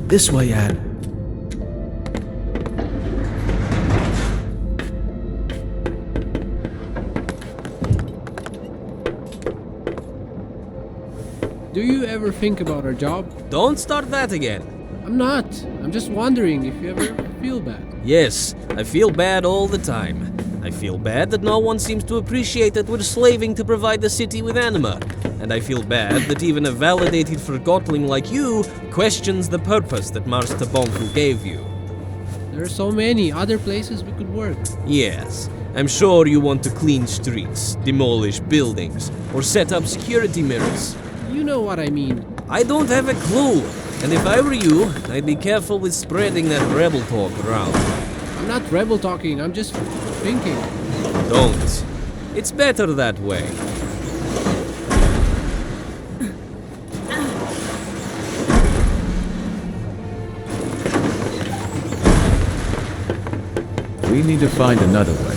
This way, Anne. Do you ever think about our job? Don't start that again. I'm not. I'm just wondering if you ever feel bad. Yes, I feel bad all the time. I feel bad that no one seems to appreciate that we're slaving to provide the city with anima. And I feel bad that even a validated Forgottling like you questions the purpose that Master Bonku gave you. There are so many other places we could work. Yes, I'm sure you want to clean streets, demolish buildings, or set up security mirrors. You know what I mean. I don't have a clue, and if I were you, I'd be careful with spreading that rebel talk around. I'm not rebel talking, I'm just thinking. Don't. It's better that way. We need to find another way.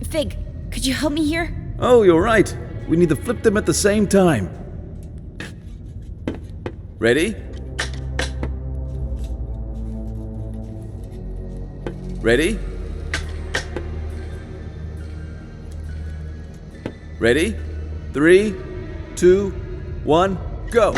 Fig, could you help me here? Oh, you're right. We need to flip them at the same time. Ready? Ready? Ready? 3, 2, 1, go!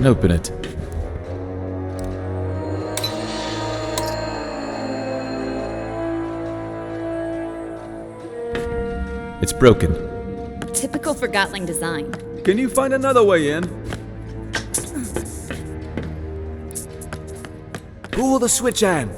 and open it. It's broken. Typical Forgotling design. Can you find another way in? Pull the switch, Anne.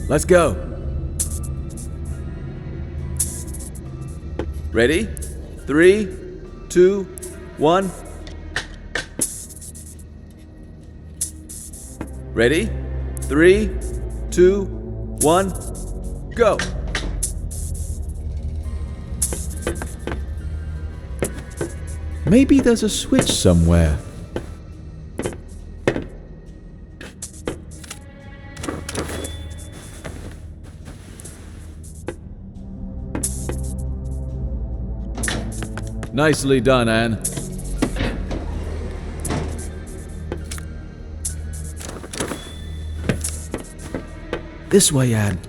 Let's go. Ready? 3, 2, 1. Ready? 3, 2, 1. Go. Maybe there's a switch somewhere. Nicely done, Anne. This way, Anne.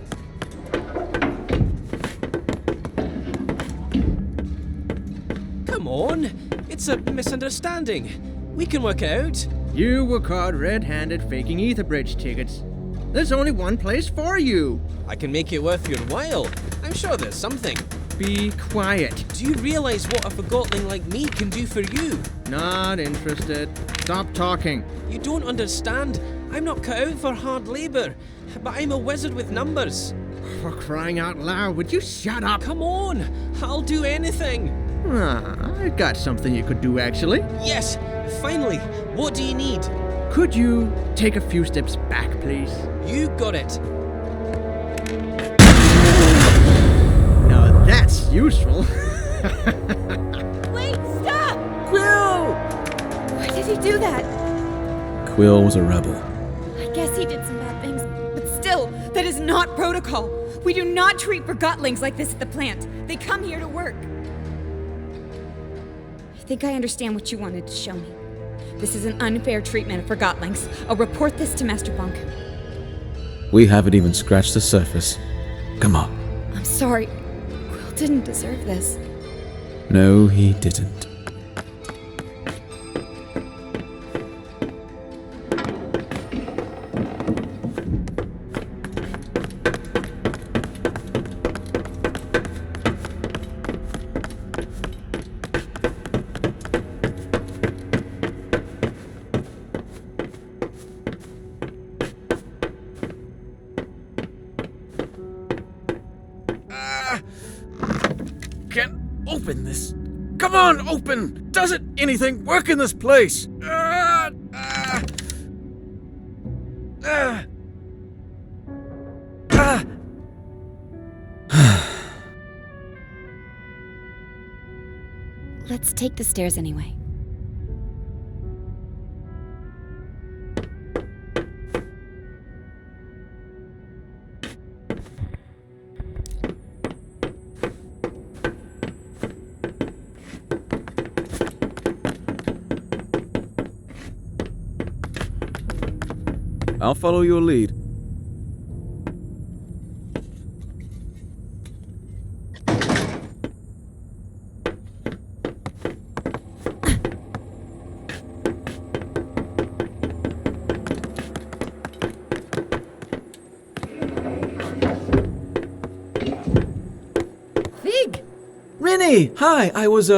Come on, it's a misunderstanding. We can work it out. You were caught red-handed faking ether bridge tickets. There's only one place for you. I can make it worth your while. I'm sure there's something. Be quiet. Do you realize what a Forgotling like me can do for you? Not interested. Stop talking. You don't understand. I'm not cut out for hard labor, but I'm a wizard with numbers. For crying out loud, would you shut up? Come on, I'll do anything. I got something you could do, actually. Yes, finally. What do you need? Could you take a few steps back, please? You got it. Now that's useful. Wait, stop! Quill! Why did he do that? Quill was a rebel. I guess he did some bad things, but still, that is not protocol. We do not treat Forgotlings like this at the plant. They come here to work. I think I understand what you wanted to show me. This is an unfair treatment of Forgotlings. I'll report this to Master Bonk. We haven't even scratched the surface. Come on. I'm sorry. Quill didn't deserve this. No, he didn't. Can't open this. Come on, open! Doesn't anything work in this place? Let's take the stairs anyway. I'll follow your lead. Fig! Rennie! Hi, I was,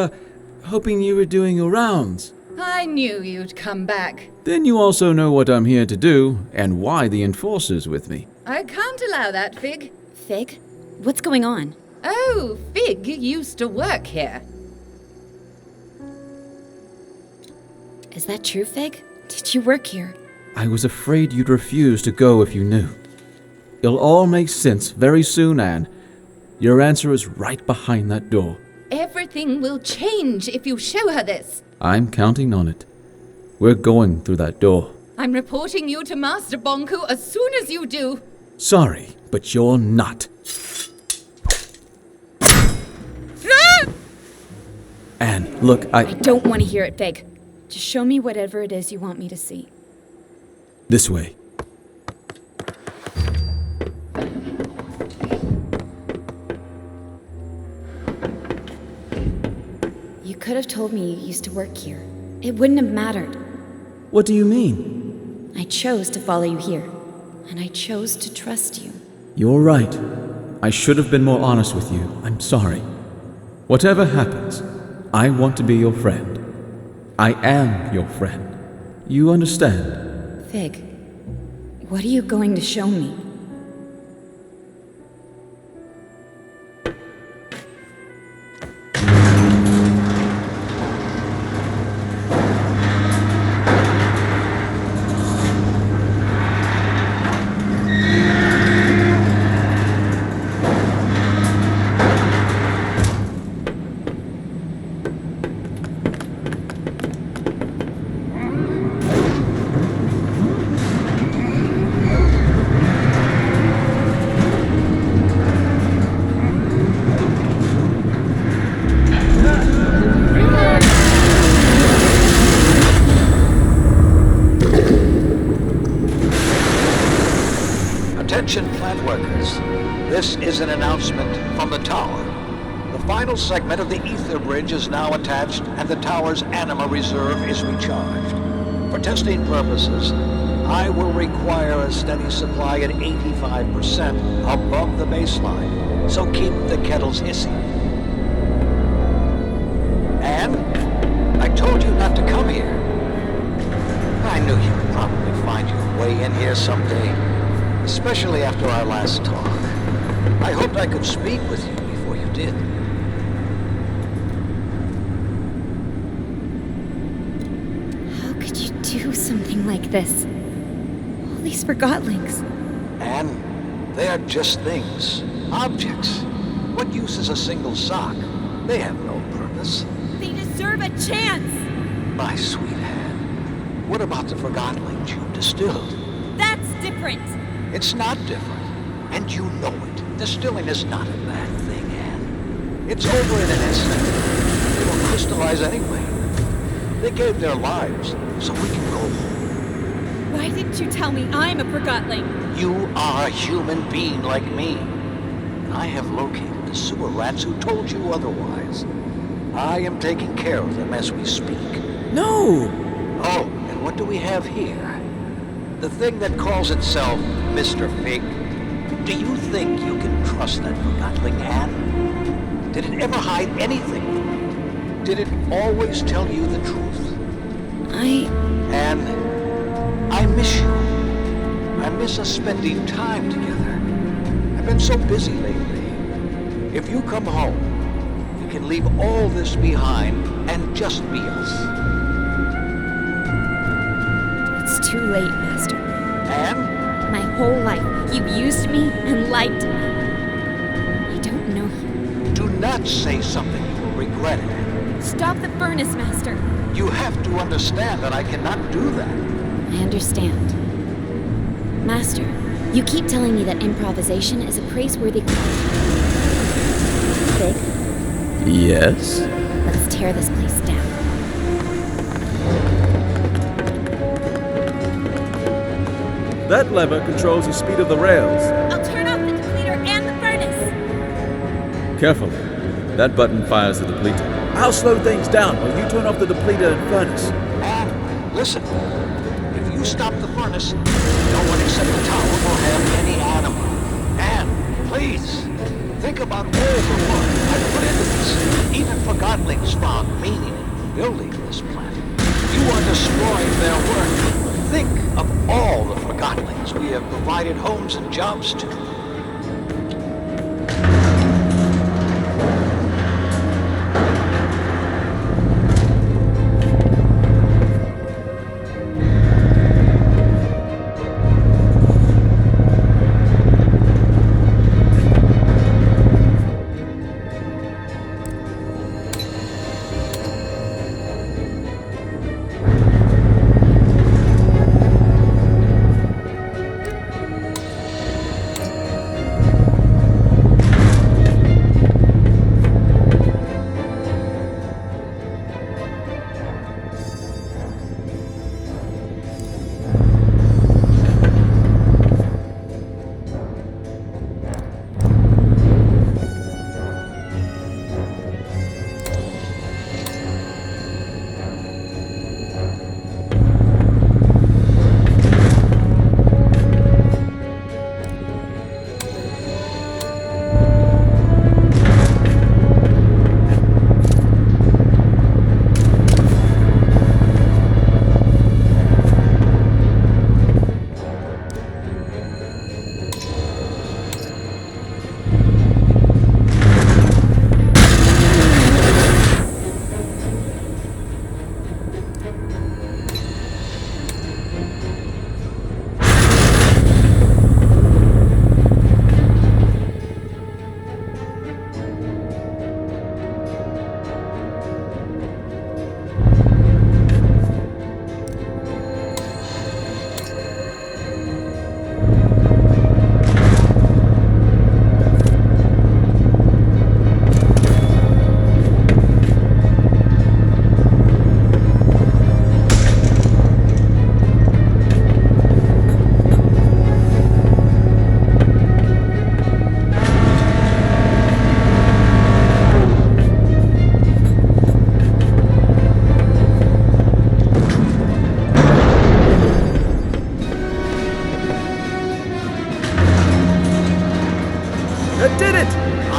hoping you were doing your rounds. I knew you'd come back. Then you also know what I'm here to do, and why the Enforcer's with me. I can't allow that, Fig. Fig? What's going on? Oh, Fig used to work here. Is that true, Fig? Did you work here? I was afraid you'd refuse to go if you knew. It'll all make sense very soon, Anne. Your answer is right behind that door. Everything will change if you show her this. I'm counting on it. We're going through that door. I'm reporting you to Master Bonku as soon as you do. Sorry, but you're not. Anne, look, I don't want to hear it, Fig. Just show me whatever it is you want me to see. This way. You could have told me you used to work here. It wouldn't have mattered. What do you mean? I chose to follow you here, and I chose to trust you. You're right. I should have been more honest with you. I'm sorry. Whatever happens, I want to be your friend. I am your friend. You understand? Fig, what are you going to show me? Attention plant workers. This is an announcement from the tower. The final segment of the ether bridge is now attached and the tower's anima reserve is recharged. For testing purposes, I will require a steady supply at 85% above the baseline, so keep the kettles hissing. Anne, I told you not to come here. I knew you would probably find your way in here someday. Especially after our last talk. I hoped I could speak with you before you did. How could you do something like this? All these Forgottlings. And they are just things. Objects. What use is a single sock? They have no purpose. They deserve a chance! My sweet Anne, what about the Forgottlings you distilled? That's different! It's not different, and you know it. Distilling is not a bad thing, Anne. It's over in an instant. They will crystallize anyway. They gave their lives so we can go home. Why didn't you tell me I'm a Forgottling? You are a human being like me. And I have located the sewer rats who told you otherwise. I am taking care of them as we speak. No! Oh, and what do we have here? The thing that calls itself Mr. Fig. Do you think you can trust that Forgottling Anne? Did it ever hide anything from you? Did it always tell you the truth? Anne, I miss you. I miss us spending time together. I've been so busy lately. If you come home, we can leave all this behind and just be us. It's too late, Master. Anne? My whole life, you've used me and lied to me. I don't know you. Do not say something you will regret it. Stop the furnace, Master. You have to understand that I cannot do that. I understand. Master, you keep telling me that improvisation is a praiseworthy quality. Fig, Yes? let's tear this place down. That lever controls the speed of the rails. I'll turn off the depleter and the furnace. Careful. That button fires the depleter. I'll slow things down while you turn off the depleter and furnace. Anne, listen. If you stop the furnace, no one except the tower will have any anima. Anne, please. Think about all the work I put into this. Even Forgottlings found meaning in building this planet. their work. Think of all the Forgottlings we have provided homes and jobs to.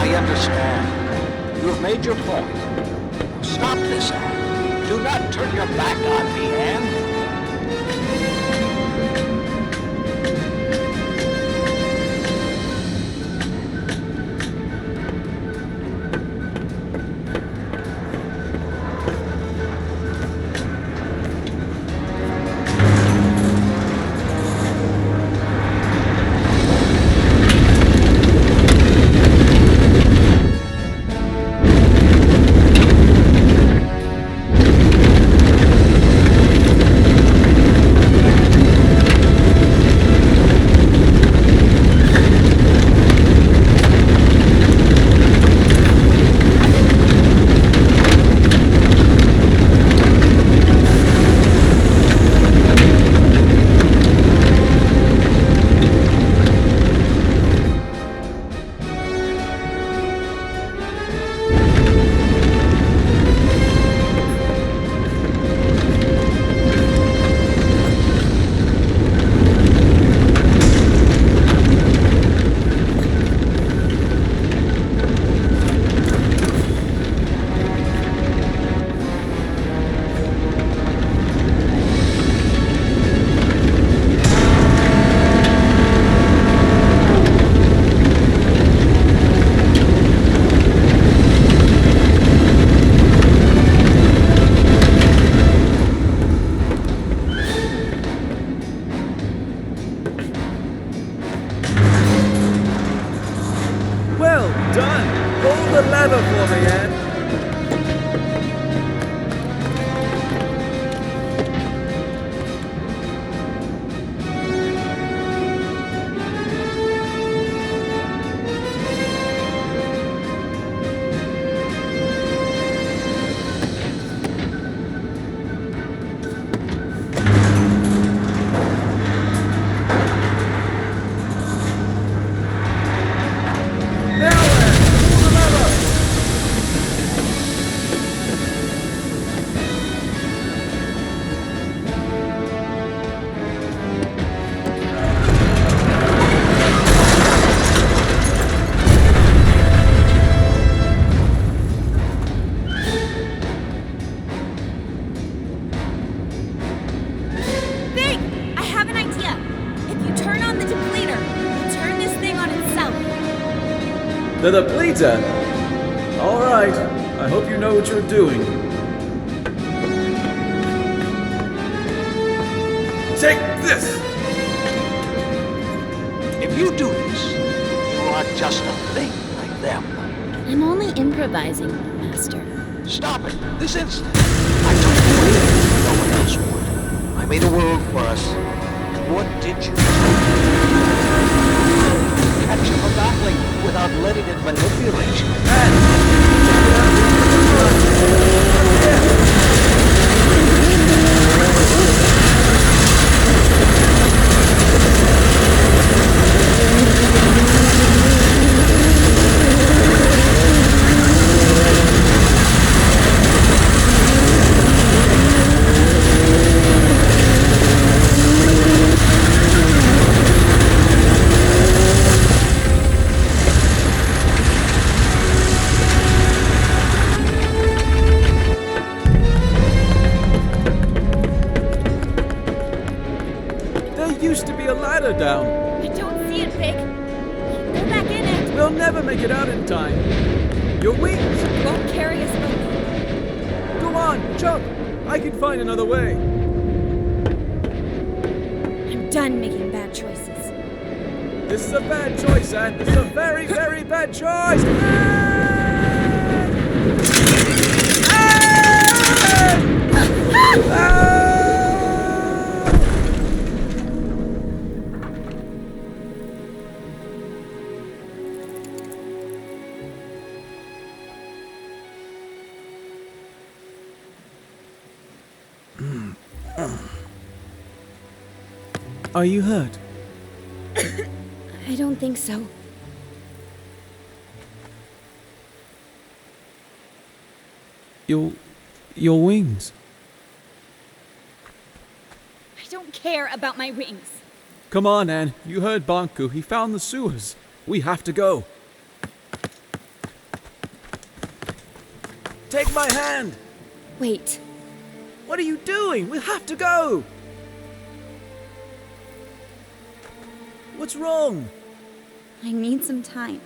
I understand. You have made your point. Stop this, Anne. Do not turn your back on me, Anne. To the bleeder? All right. I hope you know what you're doing. Take this! If you do this, you are just a thing like them. I'm only improvising, Master. Stop it, this instant. I took away no one else would. I made a world for us. What did you do? Catch you for battling without letting it manipulate you. There used to be a ladder down. I don't see it, Fig. Go back in it. We'll never make it out in time. Your wings! Won't carry us both. Go on, jump! I can find another way. I'm done making bad choices. This is a bad choice, Anne. This is a very, very bad choice. Are you hurt? I don't think so. Your wings. I don't care about my rings. Come on, Anne. You heard Bonku. He found the sewers. We have to go. Take my hand! Wait. What are you doing? We have to go! What's wrong? I need some time.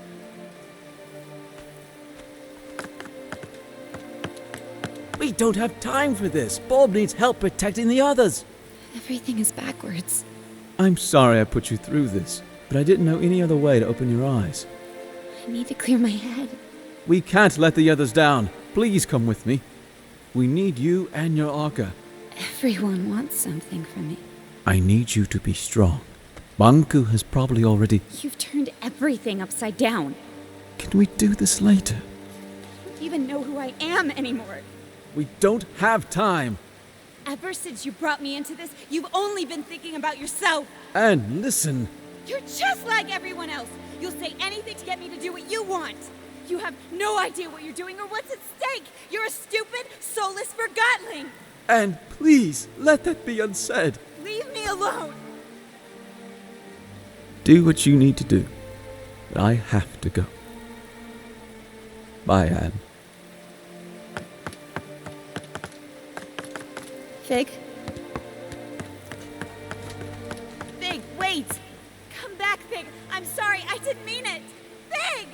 We don't have time for this. Bob needs help protecting the others. Everything is backwards. I'm sorry I put you through this, but I didn't know any other way to open your eyes. I need to clear my head. We can't let the others down. Please come with me. We need you and your Arca. Everyone wants something from me. I need you to be strong. Banku has probably already... You've turned everything upside down. Can we do this later? I don't even know who I am anymore. We don't have time. Ever since you brought me into this, you've only been thinking about yourself. And listen, You're just like everyone else. You'll say anything to get me to do what you want. You have no idea what you're doing or what's at stake. You're a stupid, soulless forgotling. and please let that be unsaid. Leave me alone. Do what you need to do. But I have to go. Bye, Anne. Fig? Fig, wait! Come back, Fig! I'm sorry, I didn't mean it! Fig!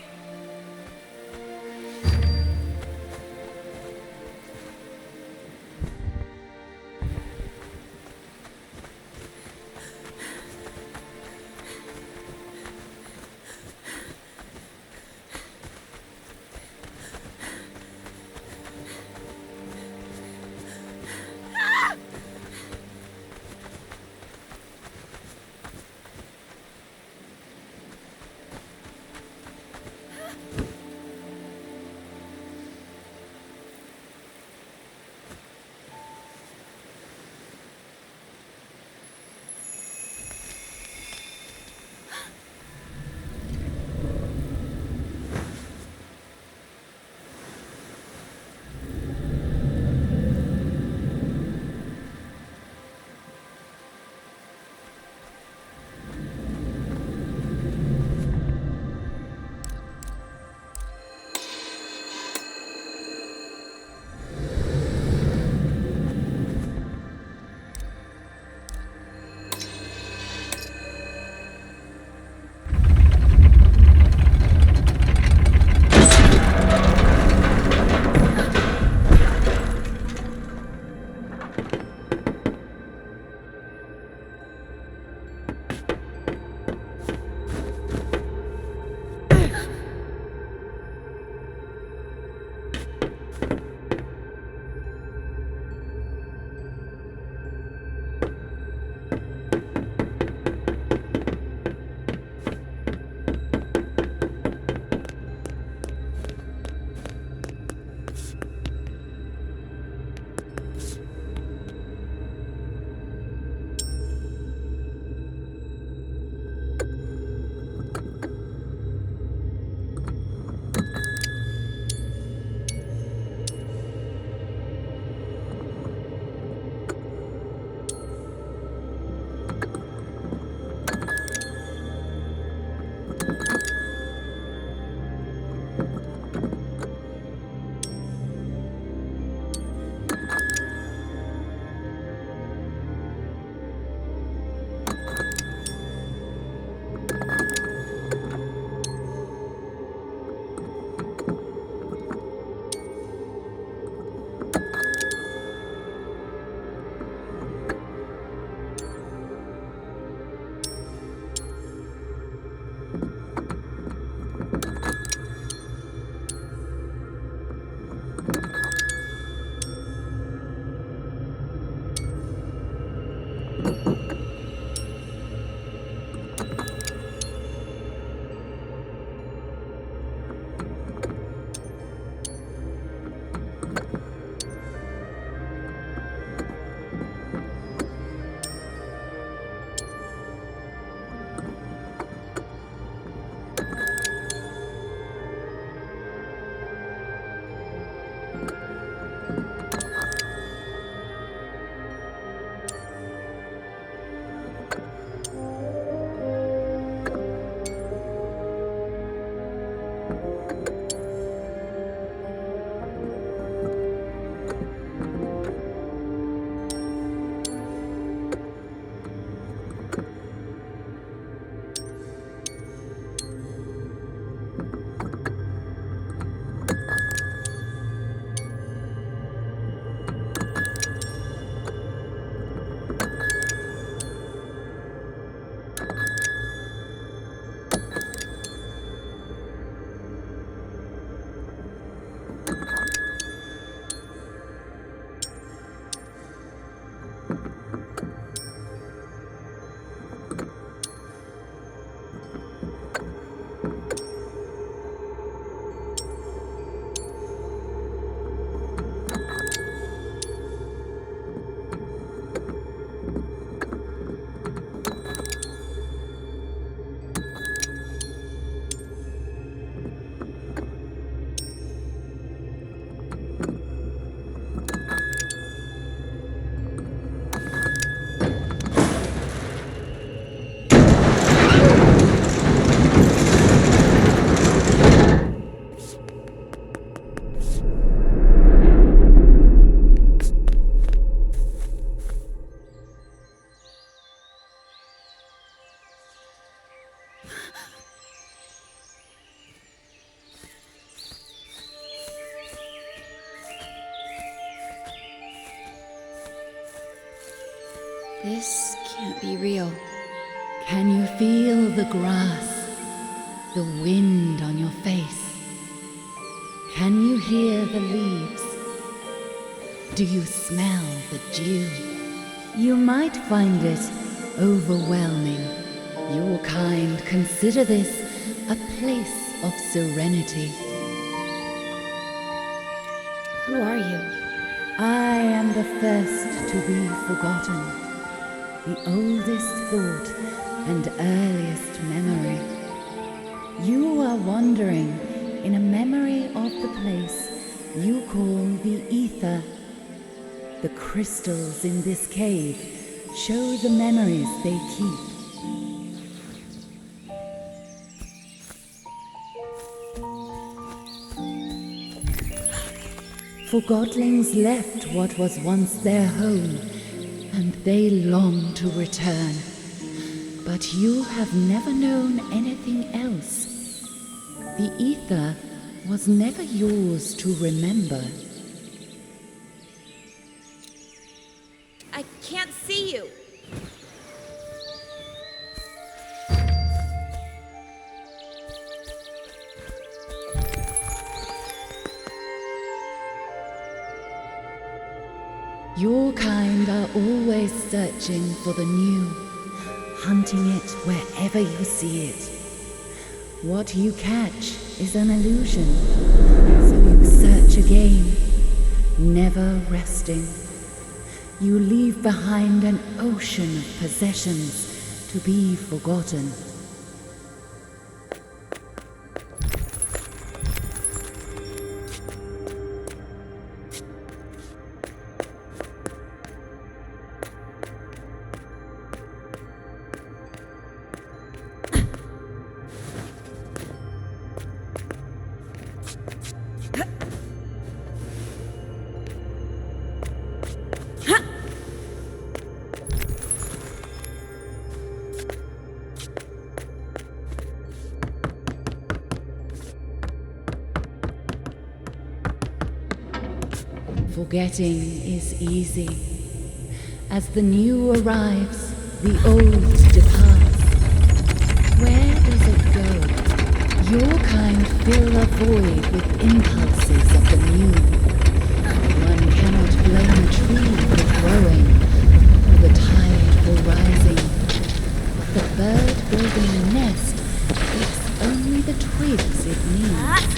This can't be real. Can you feel the grass, the wind on your face? Can you hear the leaves? Do you smell the dew? You might find it overwhelming. Your kind consider this a place of serenity. Who are you? I am the first to be forgotten, the oldest thought and earliest memory. You are wandering in a memory of the place you call the ether. The crystals in this cave show the memories they keep. Forgotlings left what was once their home, and they long to return. But you have never known anything else. The ether was never yours to remember. I can't see you. Your kind are always searching for the new, hunting it wherever you see it. What you catch is an illusion, so you search again, never resting. You leave behind an ocean of possessions to be forgotten. Forgetting is easy. As the new arrives, the old departs. Where does it go? Your kind fill a void with impulses of the new. One cannot blame a tree for growing, or the tide for rising. The bird building a nest picks only the twigs it needs.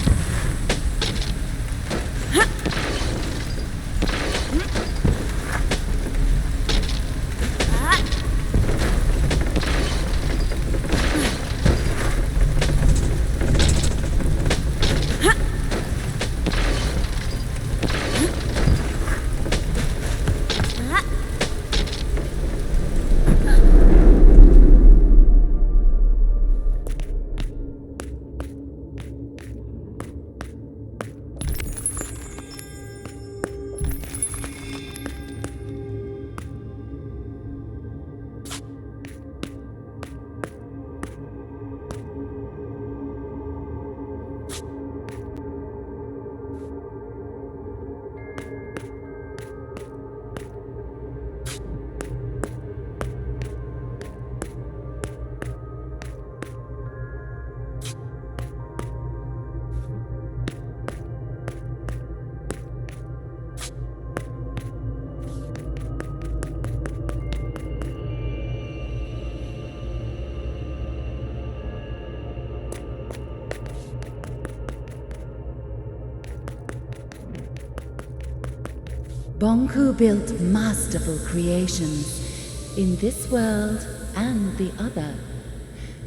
Bonku built masterful creations in this world and the other.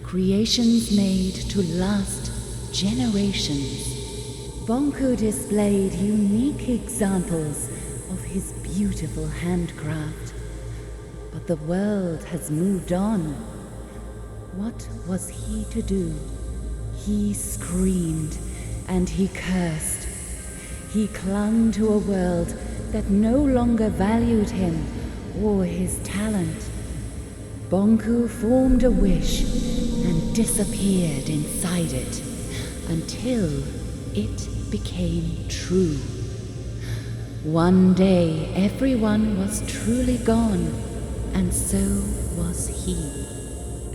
Creations made to last generations. Bonku displayed unique examples of his beautiful handcraft. But the world has moved on. What was he to do? He screamed and he cursed. He clung to a world that no longer valued him or his talent. Bonku formed a wish and disappeared inside it until it became true. One day, everyone was truly gone, and so was he.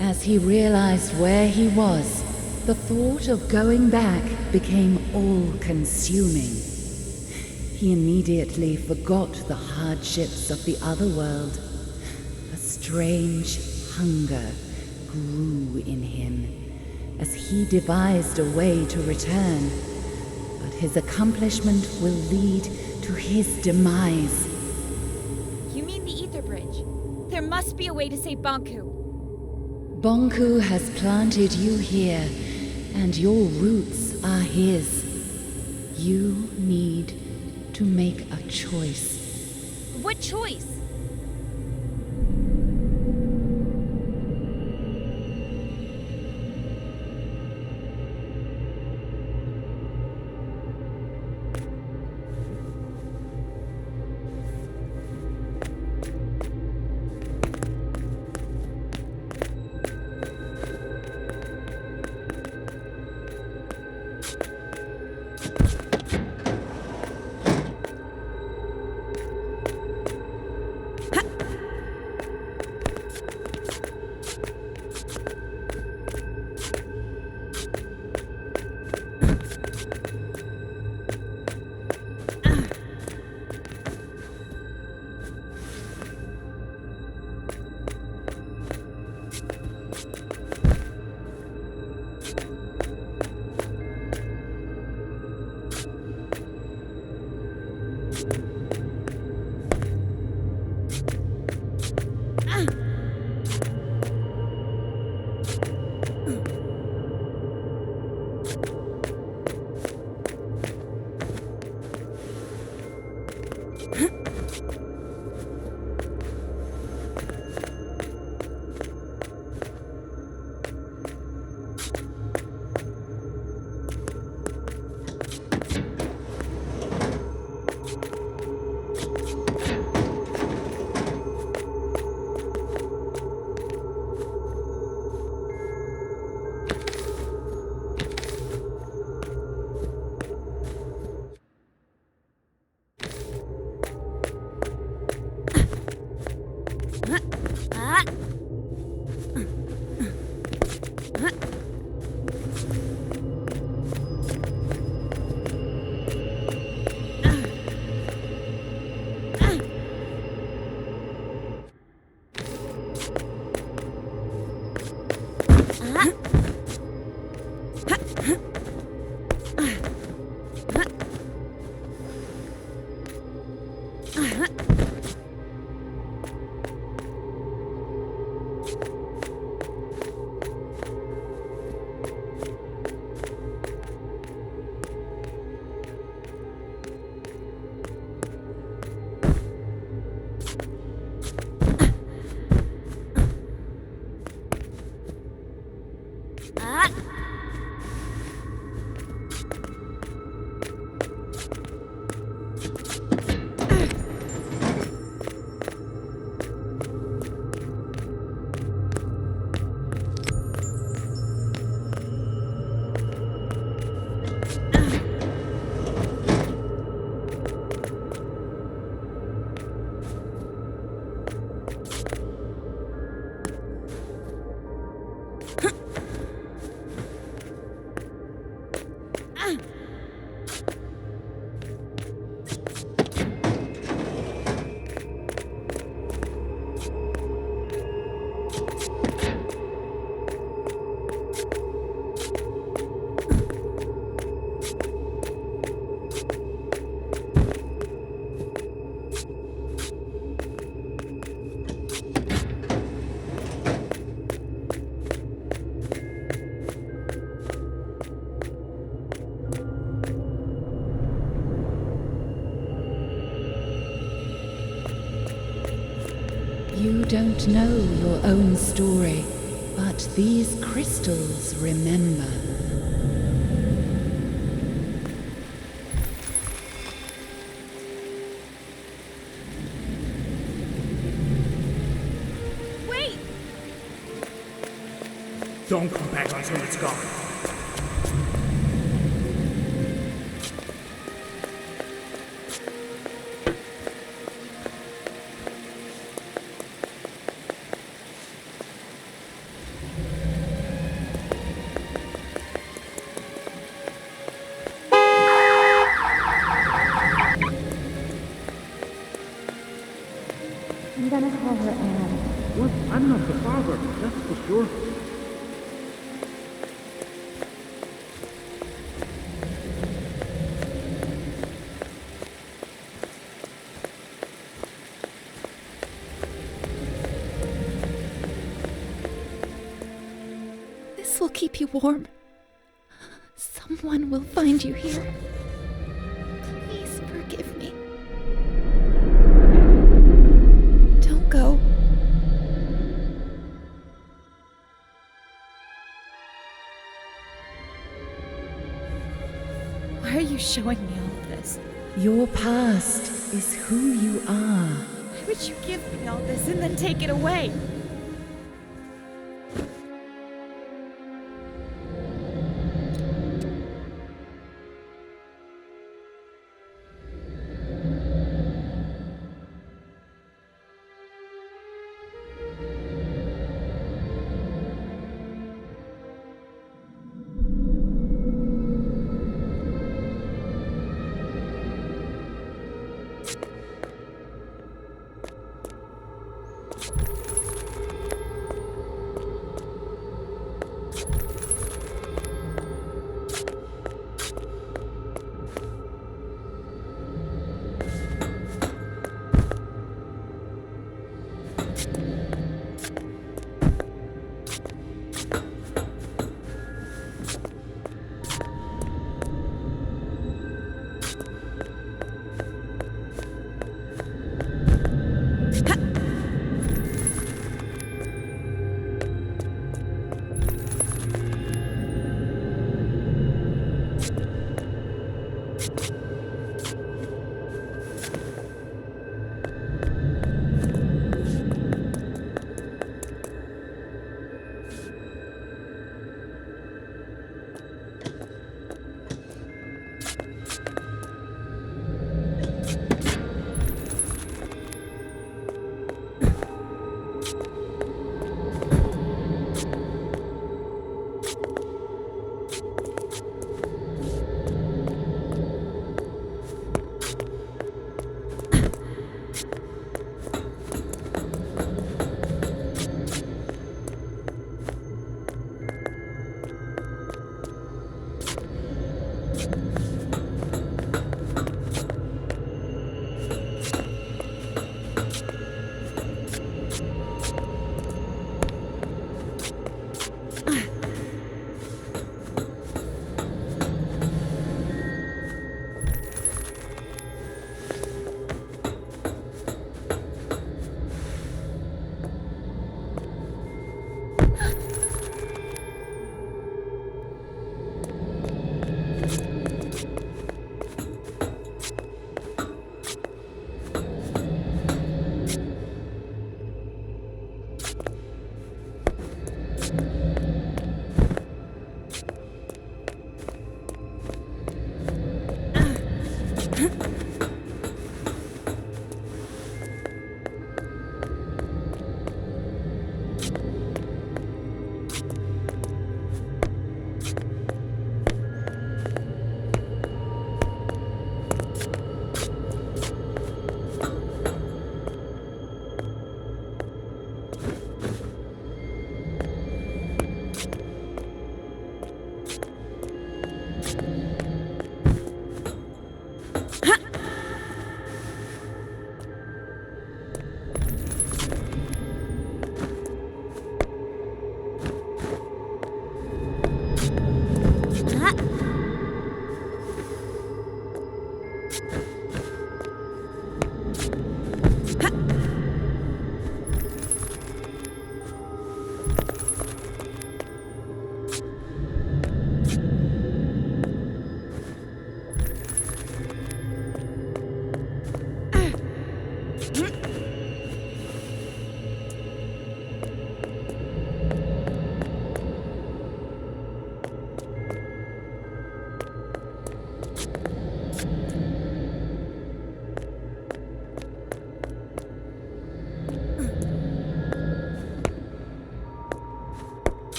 As he realized where he was, the thought of going back became all-consuming. He immediately forgot the hardships of the other world. A strange hunger grew in him as he devised a way to return. But his accomplishment will lead to his demise. You mean the Ether Bridge? There must be a way to save Bonku. Bonku has planted you here, and your roots are his. You need to make a choice. What choice? You don't know your own story, but these crystals remember. Wait! Don't come back until it's gone. I'm gonna call her Anne. What? I'm not the father, that's for sure. This will keep you warm. Someone will find you here. Please forgive me. Don't go. Why are you showing me all of this? Your past is who you are. Why would you give me all this and then take it away?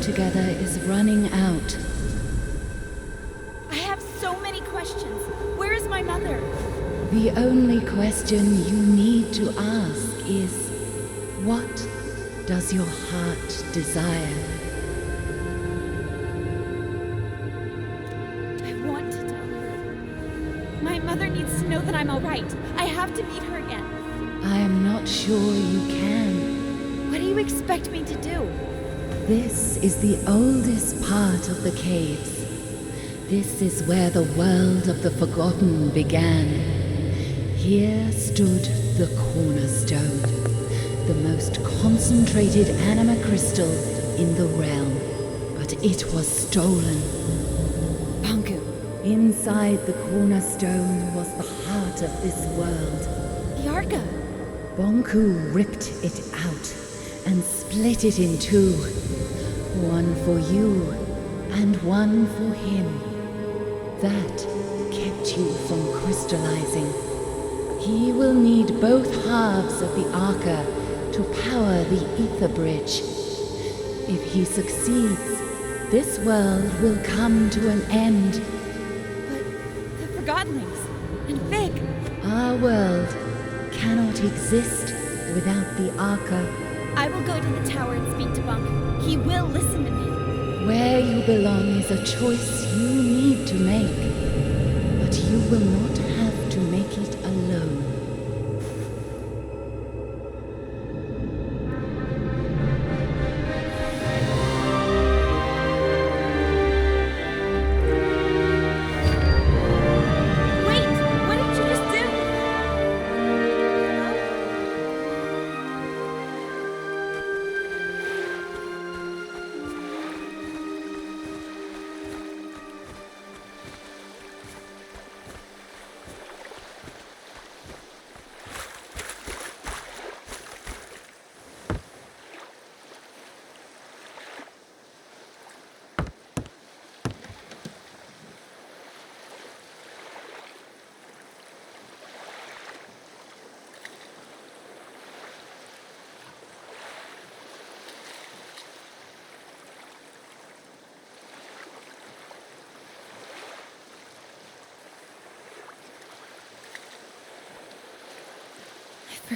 together is running out. I have so many questions. Where is my mother? The only question you need to ask is, what does your heart desire? I want to tell her. My mother needs to know that I'm all right. I have to meet her again. I am not sure you can. What do you expect me to do? This is the oldest part of the caves. This is where the world of the Forgotten began. Here stood the cornerstone, the most concentrated anima crystal in the realm. But it was stolen. Banku. Inside the cornerstone was the heart of this world. The Arca. Bonku ripped it out and split it in two. One for you and one for him. That kept you from crystallizing. He will need both halves of the Arca to power the Ether Bridge. If he succeeds, this world will come to an end. But the Forgottenlings and Big. Our world cannot exist without the Arca. I will go to the tower and speak to Bunk. He will listen to me. Where you belong is a choice you need to make, but you will not have to make it alone. Wait! What did you just do?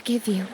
forgive you.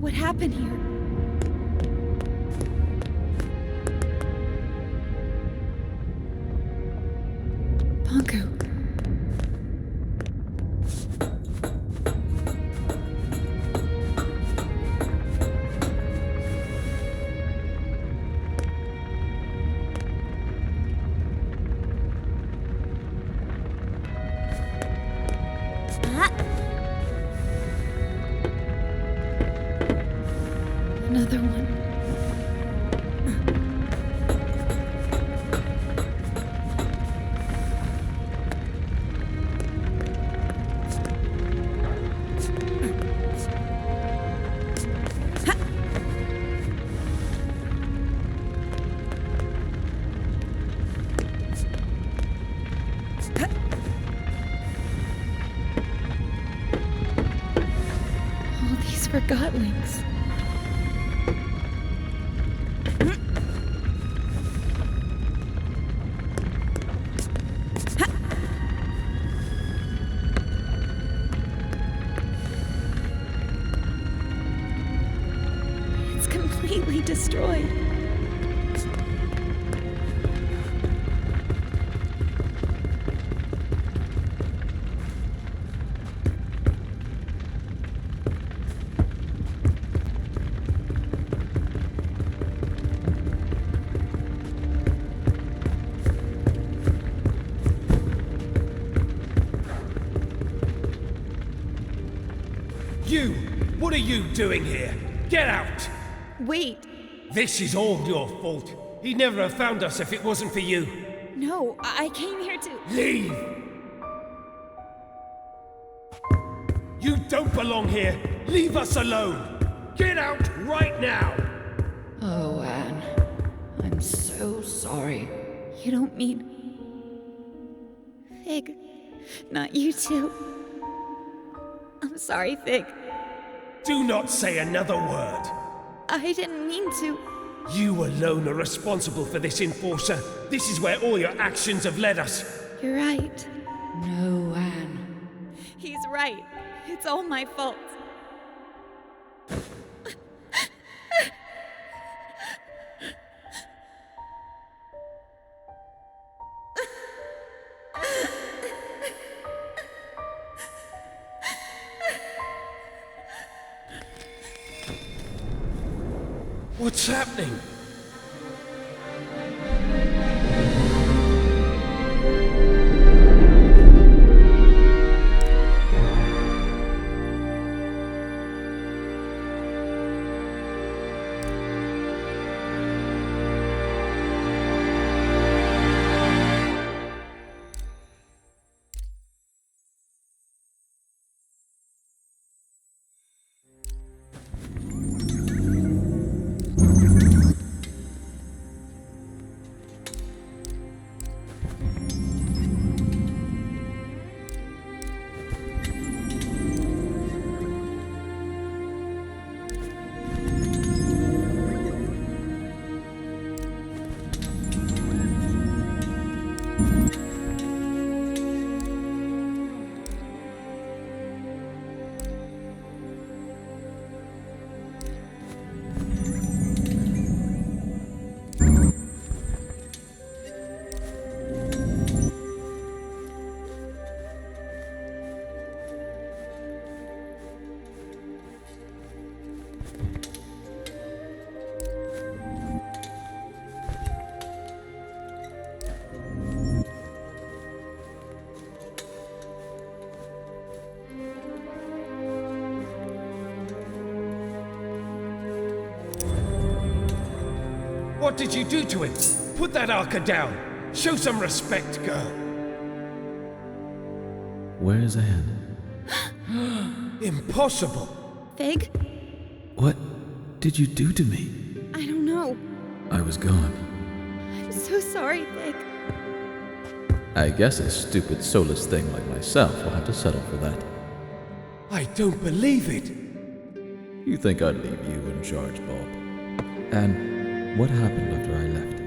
What happened here? Ponku. Another one. All these Forgottlings. It's completely destroyed. are you doing here? Get out! Wait. This is all your fault. He'd never have found us if it wasn't for you. No, I came here to... Leave! You don't belong here! Leave us alone! Get out right now! Oh, Anne. I'm so sorry. You don't mean... Fig. Not you too. I'm sorry, Fig. Do not say another word! I didn't mean to. You alone are responsible for this, Enforcer. This is where all your actions have led us. You're right. No, Anne. He's right. It's all my fault. What's happening? What did you do to him? Put that Arca down. Show some respect, girl. Where's Anne? Impossible. Fig? What did you do to me? I don't know. I was gone. I'm so sorry, Fig. I guess a stupid, soulless thing like myself will have to settle for that. I don't believe it. You think I'd leave you in charge, Bob? And what happened after I left?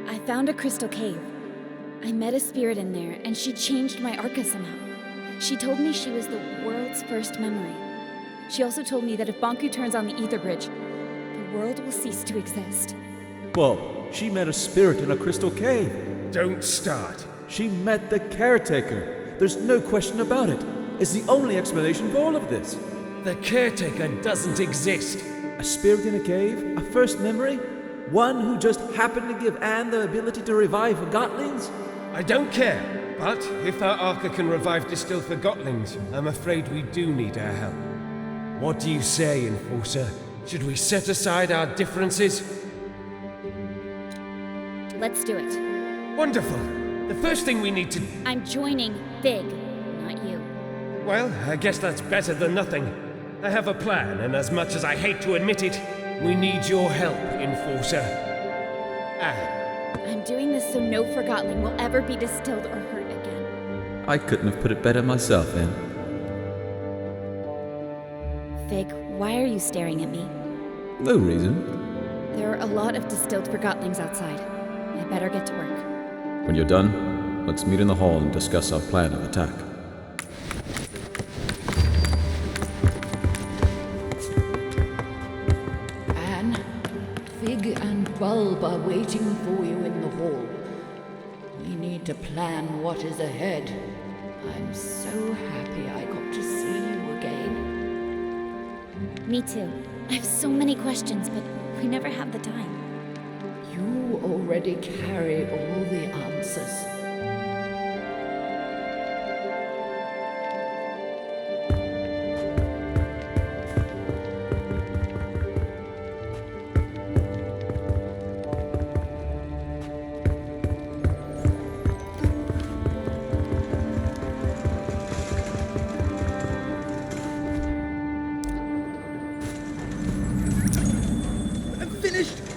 I found a crystal cave. I met a spirit in there, and she changed my Arca somehow. She told me she was the world's first memory. She also told me that if Banku turns on the Ether Bridge, the world will cease to exist. Bob, she met a spirit in a crystal cave. Don't start. She met the caretaker. There's no question about it. It's the only explanation for all of this. The caretaker doesn't exist. A spirit in a cave? A first memory? One who just happened to give Anne the ability to revive Forgotlings? I don't care. But if our Arca can revive distilled Forgotlings, I'm afraid we do need her help. What do you say, Enforcer? Should we set aside our differences? Let's do it. Wonderful. The first thing we need to... I'm joining Fig, not you. Well, I guess that's better than nothing. I have a plan, and as much as I hate to admit it, we need your help, Enforcer. Anne. I'm doing this so no Forgotling will ever be distilled or hurt again. I couldn't have put it better myself, Anne. Fig, why are you staring at me? No reason. There are a lot of distilled Forgotlings outside. I better get to work. When you're done, let's meet in the hall and discuss our plan of attack. Anne, Fig and Bulb are waiting for you in the hall. We need to plan what is ahead. I'm so happy I got to see you again. Me too. I have so many questions, but we never have the time. You already carry all the answers.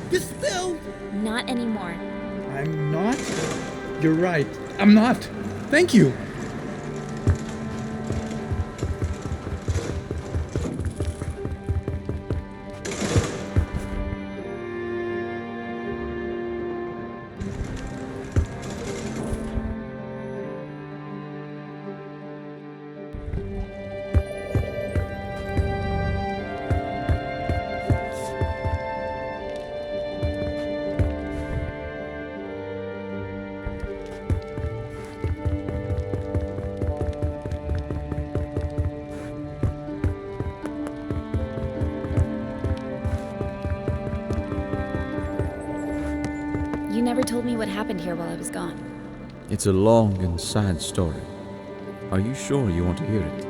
Distilled! Not anymore. I'm not? You're right. I'm not. Thank you. You never told me what happened here while I was gone. It's a long and sad story. Are you sure you want to hear it?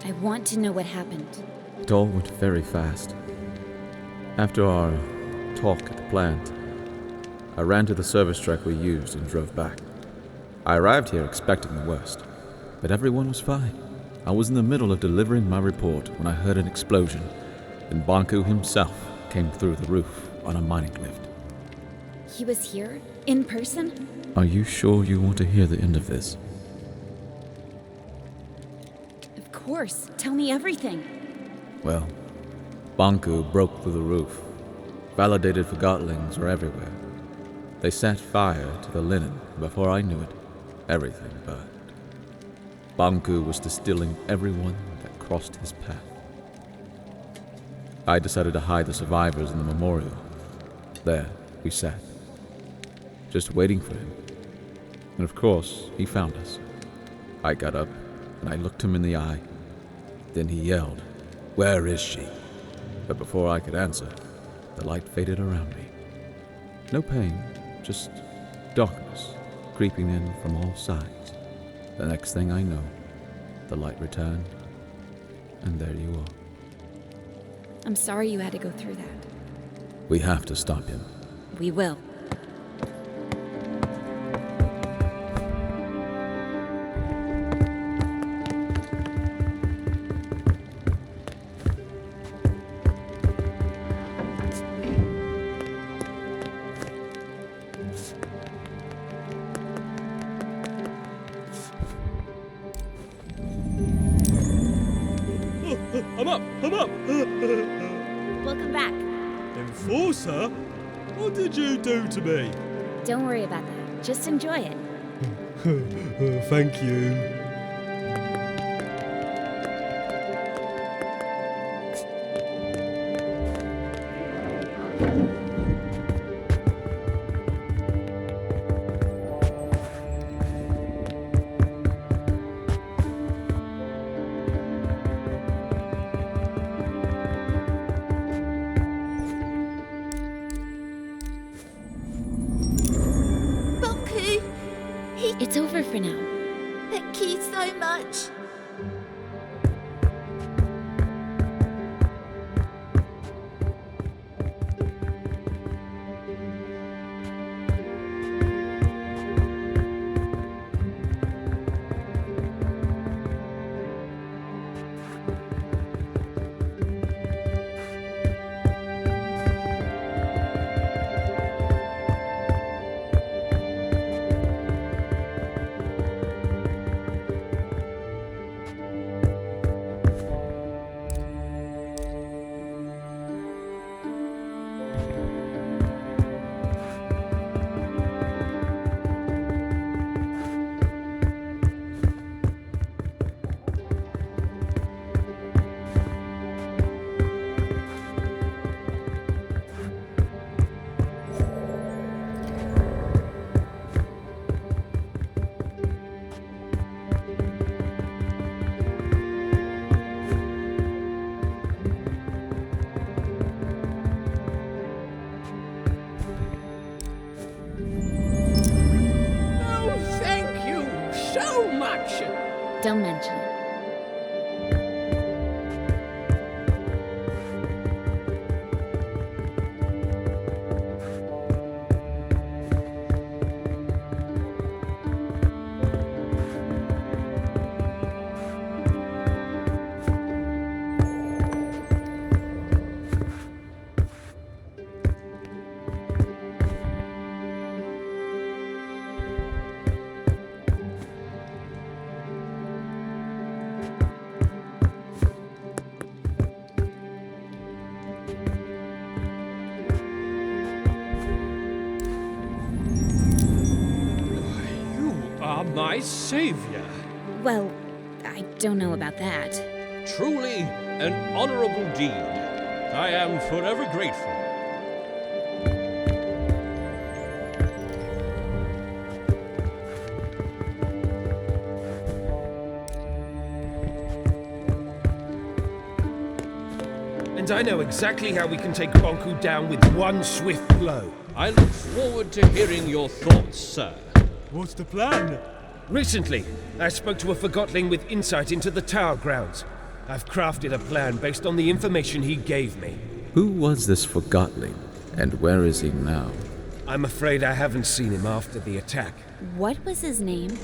I want to know what happened. It all went very fast. After our talk at the plant, I ran to the service truck we used and drove back. I arrived here expecting the worst, but everyone was fine. I was in the middle of delivering my report when I heard an explosion, and Banku himself came through the roof on a mining lift. He was here? In person? Are you sure you want to hear the end of this? Of course. Tell me everything. Well, Banku broke through the roof. Validated Forgottlings were everywhere. They set fire to the linen. Before I knew it, everything burned. Banku was distilling everyone that crossed his path. I decided to hide the survivors in the memorial. There, we sat, just waiting for him. And of course, he found us. I got up, and I looked him in the eye. Then he yelled, "Where is she?" But before I could answer, the light faded around me. No pain, just darkness creeping in from all sides. The next thing I know, the light returned, and there you are. I'm sorry you had to go through that. We have to stop him. We will. I'm up! Welcome back. Enforcer? What did you do to me? Don't worry about that. Just enjoy it. Thank you. It's over for now. Thank you so much. Don't mention it. My savior. Well, I don't know about that. Truly an honorable deed. I am forever grateful. And I know exactly how we can take Bonku down with one swift blow. I look forward to hearing your thoughts, sir. What's the plan? Recently, I spoke to a Forgotling with insight into the tower grounds. I've crafted a plan based on the information he gave me. Who was this Forgotling, and where is he now? I'm afraid I haven't seen him after the attack. What was his name?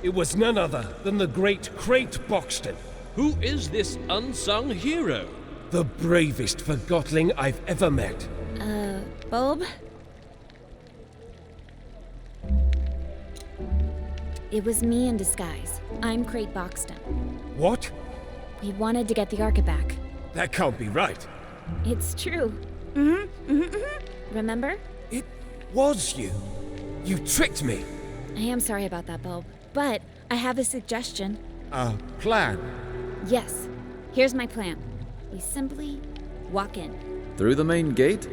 It was none other than the great Crate Boxton. Who is this unsung hero? The bravest Forgotling I've ever met. Bulb? It was me in disguise. I'm Crate Boxton. What? We wanted to get the Arca back. That can't be right. It's true. Remember? It was you. You tricked me. I am sorry about that, Bulb. But I have a suggestion. A plan? Yes. Here's my plan. We simply walk in. Through the main gate?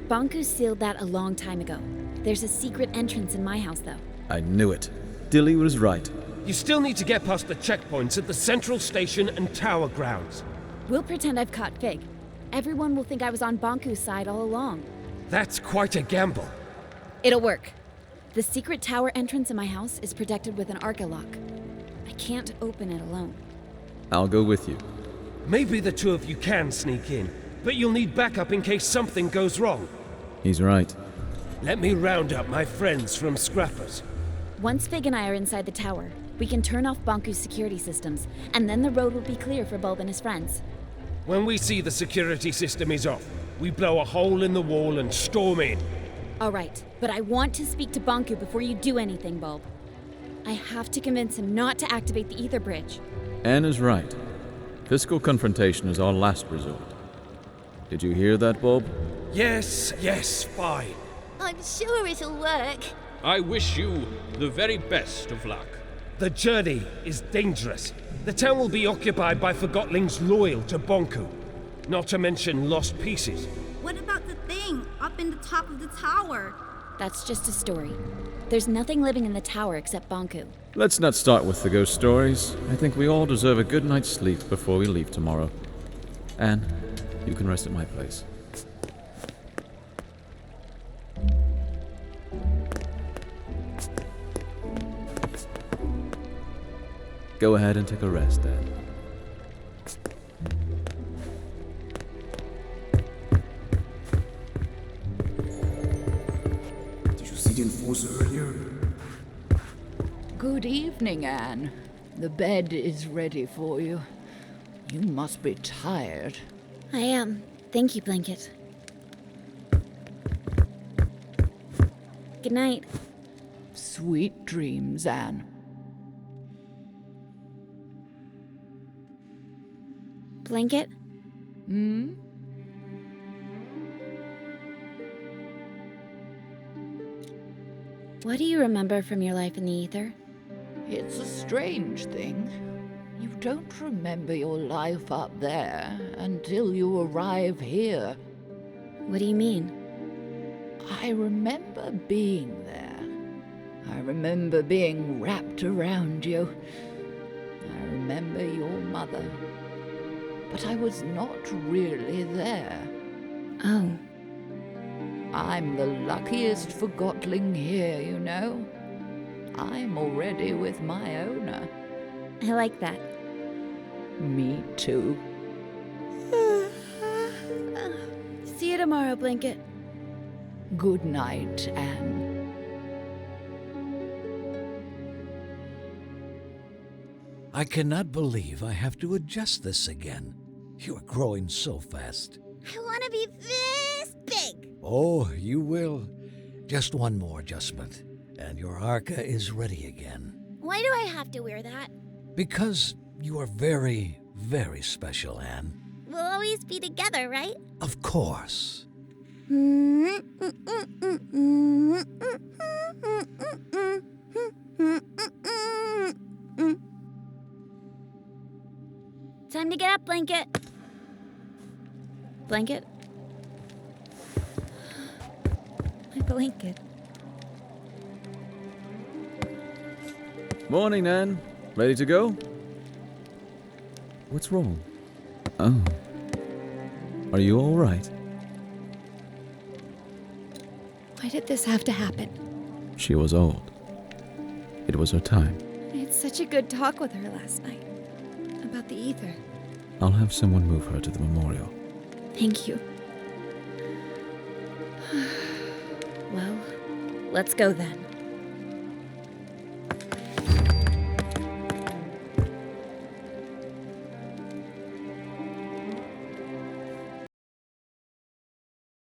Bonku sealed that a long time ago. There's a secret entrance in my house, though. I knew it. Dilly was right. You still need to get past the checkpoints at the central station and tower grounds. We'll pretend I've caught Fig. Everyone will think I was on Bonku's side all along. That's quite a gamble. It'll work. The secret tower entrance in my house is protected with an Arca lock. I can't open it alone. I'll go with you. Maybe the two of you can sneak in, but you'll need backup in case something goes wrong. He's right. Let me round up my friends from Scrappers. Once Fig and I are inside the tower, we can turn off Bonku's security systems, and then the road will be clear for Bulb and his friends. When we see the security system is off, we blow a hole in the wall and storm in. All right, but I want to speak to Bonku before you do anything, Bulb. I have to convince him not to activate the ether bridge. Anne is right. Physical confrontation is our last resort. Did you hear that, Bulb? Yes, fine. I'm sure it'll work. I wish you the very best of luck. The journey is dangerous. The town will be occupied by Forgotlings loyal to Bonku, not to mention lost pieces. What about the thing up in the top of the tower? That's just a story. There's nothing living in the tower except Bonku. Let's not start with the ghost stories. I think we all deserve a good night's sleep before we leave tomorrow. Anne, you can rest at my place. Go ahead and take a rest, Anne. Did you see the enforcer earlier? Good evening, Anne. The bed is ready for you. You must be tired. I am. Thank you, Blanket. Good night. Sweet dreams, Anne. Blanket? What do you remember from your life in the ether? It's a strange thing. You don't remember your life up there until you arrive here. What do you mean? I remember being there. I remember being wrapped around you. I remember your mother. But I was not really there. Oh. I'm the luckiest Forgotling here, you know. I'm already with my owner. I like that. Me too. See you tomorrow, Blanket. Good night, Anne. I cannot believe I have to adjust this again. You are growing so fast. I want to be this big. Oh, you will. Just one more adjustment, and your Arca is ready again. Why do I have to wear that? Because you are very, very special, Anne. We'll always be together, right? Of course. Time to get up, Blanket. Blanket? My blanket. Morning, Anne. Ready to go? What's wrong? Oh. Are you all right? Why did this have to happen? She was old. It was her time. I had such a good talk with her last night. About the ether. I'll have someone move her to the memorial. Thank you. Well, let's go then.